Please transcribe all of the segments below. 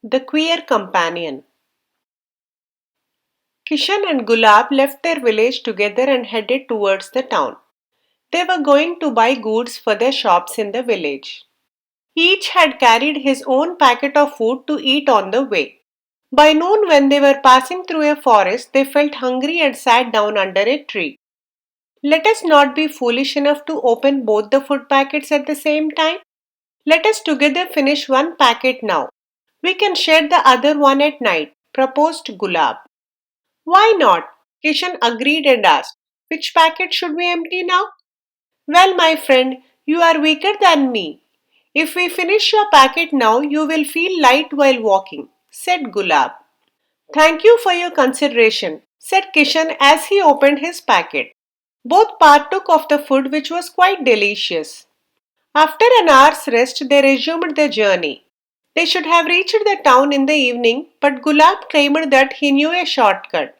The Queer Companion. Kishan and Gulab left their village together and headed towards the town. They were going to buy goods for their shops in the village. Each had carried his own packet of food to eat on the way. By noon, when they were passing through a forest, they felt hungry and sat down under a tree. Let us not be foolish enough to open both the food packets at the same time. Let us together finish one packet now. We can share the other one at night, proposed Gulab. Why not? Kishan agreed and asked, which packet should we empty now? Well, my friend, you are weaker than me. If we finish your packet now, you will feel light while walking, said Gulab. Thank you for your consideration, said Kishan as he opened his packet. Both partook of the food, which was quite delicious. After an hour's rest, they resumed their journey. They should have reached the town in the evening, but Gulab claimed that he knew a shortcut.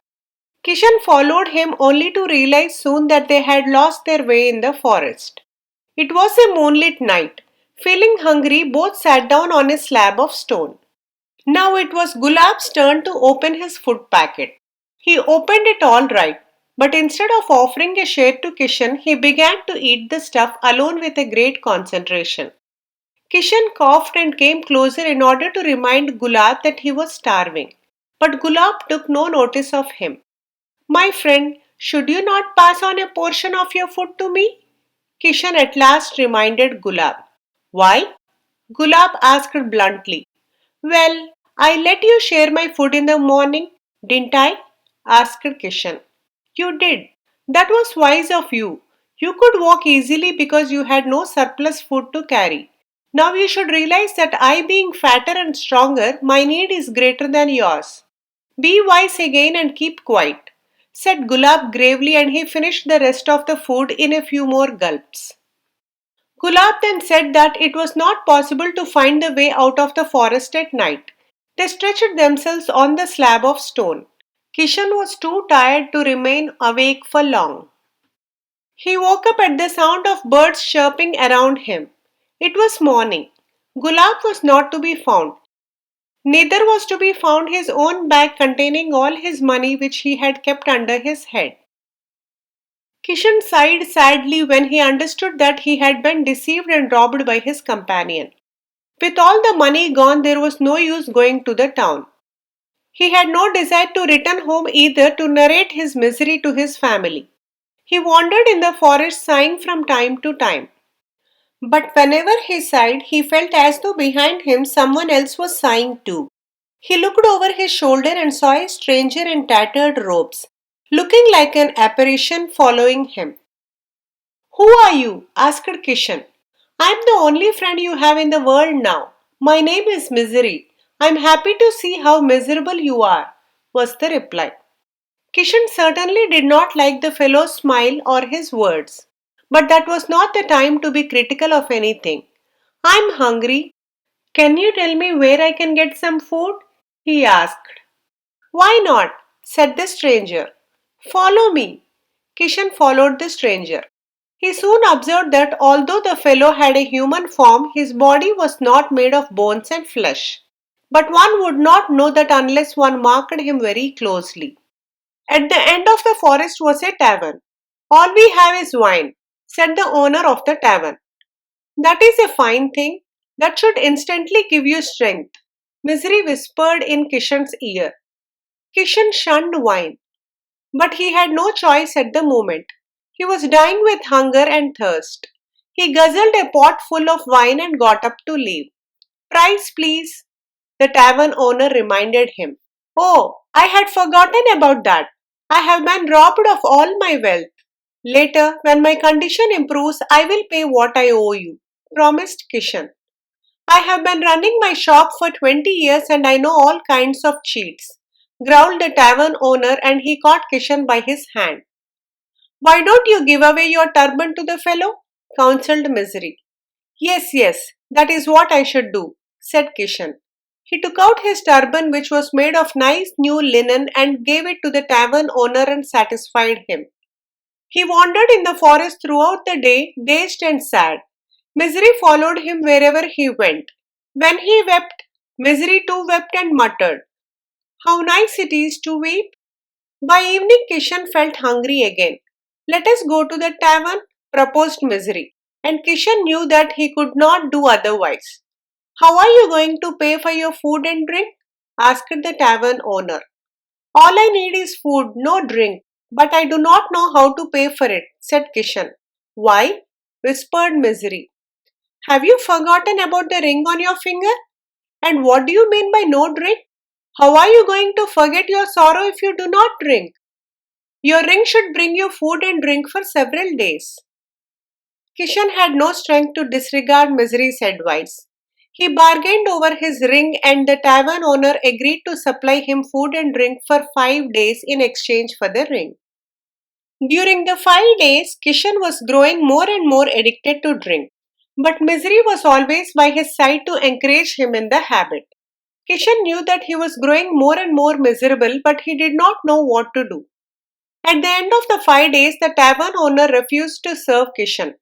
Kishan followed him only to realize soon that they had lost their way in the forest. It was a moonlit night. Feeling hungry, both sat down on a slab of stone. Now it was Gulab's turn to open his food packet. He opened it all right, but instead of offering a share to Kishan, he began to eat the stuff alone with a great concentration. Kishan coughed and came closer in order to remind Gulab that he was starving. But Gulab took no notice of him. My friend, should you not pass on a portion of your food to me? Kishan at last reminded Gulab. Why? Gulab asked bluntly. Well, I let you share my food in the morning, didn't I? Asked Kishan. You did. That was wise of you. You could walk easily because you had no surplus food to carry. Now you should realize that I, being fatter and stronger, my need is greater than yours. Be wise again and keep quiet, said Gulab gravely, and he finished the rest of the food in a few more gulps. Gulab then said that it was not possible to find the way out of the forest at night. They stretched themselves on the slab of stone. Kishan was too tired to remain awake for long. He woke up at the sound of birds chirping around him. It was morning. Gulab was not to be found. Neither was to be found his own bag containing all his money which he had kept under his head. Kishan sighed sadly when he understood that he had been deceived and robbed by his companion. With all the money gone, there was no use going to the town. He had no desire to return home either to narrate his misery to his family. He wandered in the forest sighing from time to time. But whenever he sighed, he felt as though behind him someone else was sighing too. He looked over his shoulder and saw a stranger in tattered robes, looking like an apparition following him. Who are you? Asked Kishan. I am the only friend you have in the world now. My name is Misery. I am happy to see how miserable you are, was the reply. Kishan certainly did not like the fellow's smile or his words, but that was not the time to be critical of anything. I am hungry. Can you tell me where I can get some food? He asked. Why not? Said the stranger. Follow me. Kishan followed the stranger. He soon observed that although the fellow had a human form, his body was not made of bones and flesh. But one would not know that unless one marked him very closely. At the end of the forest was a tavern. All we have is wine, said the owner of the tavern. That is a fine thing. That should instantly give you strength, Misery whispered in Kishan's ear. Kishan shunned wine, but he had no choice at the moment. He was dying with hunger and thirst. He guzzled a pot full of wine and got up to leave. Price, please, the tavern owner reminded him. Oh, I had forgotten about that. I have been robbed of all my wealth. Later, when my condition improves, I will pay what I owe you, promised Kishan. I have been running my shop for 20 years and I know all kinds of cheats, growled the tavern owner, and he caught Kishan by his hand. Why don't you give away your turban to the fellow? Counseled Misery. Yes, yes, that is what I should do, said Kishan. He took out his turban, which was made of nice new linen, and gave it to the tavern owner and satisfied him. He wandered in the forest throughout the day, dazed and sad. Misery followed him wherever he went. When he wept, Misery too wept and muttered, "How nice it is to weep." By evening, Kishan felt hungry again. "Let us go to the tavern," proposed Misery, and Kishan knew that he could not do otherwise. "How are you going to pay for your food and drink?" asked the tavern owner. "All I need is food, no drink, but I do not know how to pay for it," said Kishan. "Why?" whispered Misery. "Have you forgotten about the ring on your finger? And what do you mean by no drink? How are you going to forget your sorrow if you do not drink? Your ring should bring you food and drink for several days." Kishan had no strength to disregard Misery's advice. He bargained over his ring and the tavern owner agreed to supply him food and drink for 5 days in exchange for the ring. During the 5 days, Kishan was growing more and more addicted to drink, but Misery was always by his side to encourage him in the habit. Kishan knew that he was growing more and more miserable, but he did not know what to do. At the end of the 5 days, the tavern owner refused to serve Kishan.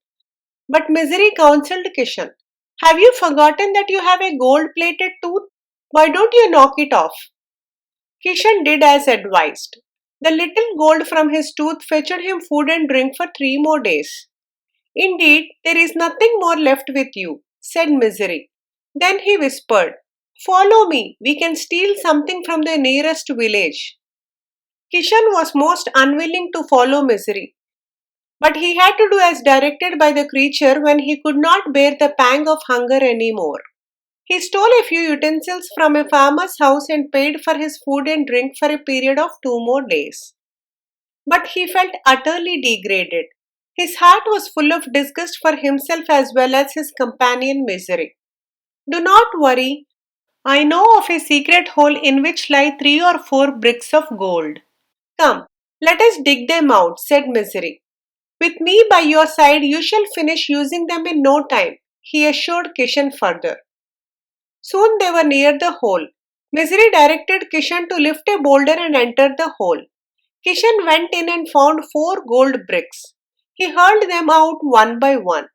But Misery counseled Kishan, "Have you forgotten that you have a gold plated tooth? Why don't you knock it off?" Kishan did as advised. The little gold from his tooth fetched him food and drink for 3 more days. "Indeed, there is nothing more left with you," said Misery. Then he whispered, "Follow me, we can steal something from the nearest village." Kishan was most unwilling to follow Misery, but he had to do as directed by the creature when he could not bear the pang of hunger any more. He stole a few utensils from a farmer's house and paid for his food and drink for a period of 2 more days. But he felt utterly degraded. His heart was full of disgust for himself as well as his companion Misery. "Do not worry. I know of a secret hole in which lie 3 or 4 bricks of gold. Come, let us dig them out," said Misery. "With me by your side, you shall finish using them in no time," he assured Kishan further. Soon they were near the hole. Misery directed Kishan to lift a boulder and enter the hole. Kishan went in and found 4 gold bricks. He hurled them out one by one.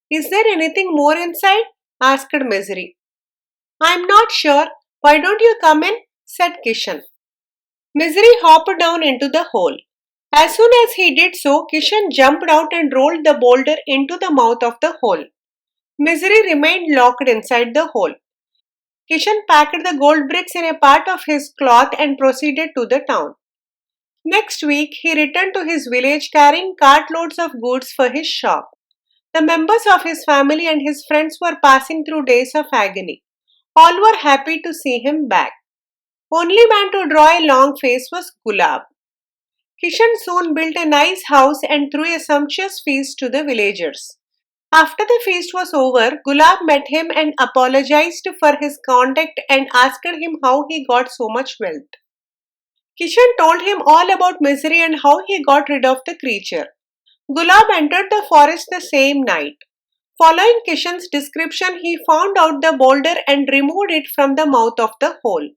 "Is there anything more inside?" asked Misery. "I am not sure. Why don't you come in?" said Kishan. Misery hopped down into the hole. As soon as he did so, Kishan jumped out and rolled the boulder into the mouth of the hole. Misery remained locked inside the hole. Kishan packed the gold bricks in a part of his cloth and proceeded to the town. Next week, he returned to his village carrying cartloads of goods for his shop. The members of his family and his friends were passing through days of agony. All were happy to see him back. Only man to draw a long face was Gulab. Kishan soon built a nice house and threw a sumptuous feast to the villagers. After the feast was over, Gulab met him and apologized for his conduct and asked him how he got so much wealth. Kishan told him all about Misery and how he got rid of the creature. Gulab entered the forest the same night. Following Kishan's description, he found out the boulder and removed it from the mouth of the hole.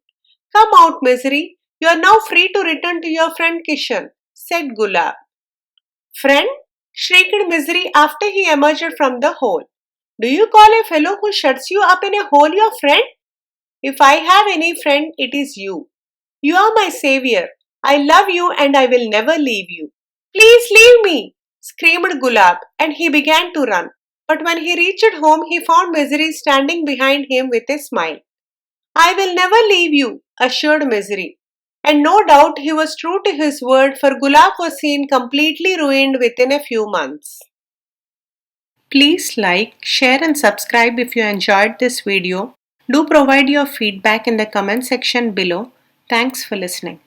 "Come out, Misery. You are now free to return to your friend Kishan," said Gulab. "Friend?" shrieked Misery after he emerged from the hole. "Do you call a fellow who shuts you up in a hole your friend? If I have any friend, it is you. You are my savior. I love you and I will never leave you." "Please leave me!" screamed Gulab, and he began to run. But when he reached home, he found Misery standing behind him with a smile. "I will never leave you," assured Misery. And no doubt he was true to his word, for Gulab was seen completely ruined within a few months. Please like, share and subscribe if you enjoyed this video. Do provide your feedback in the comment section below. Thanks for listening.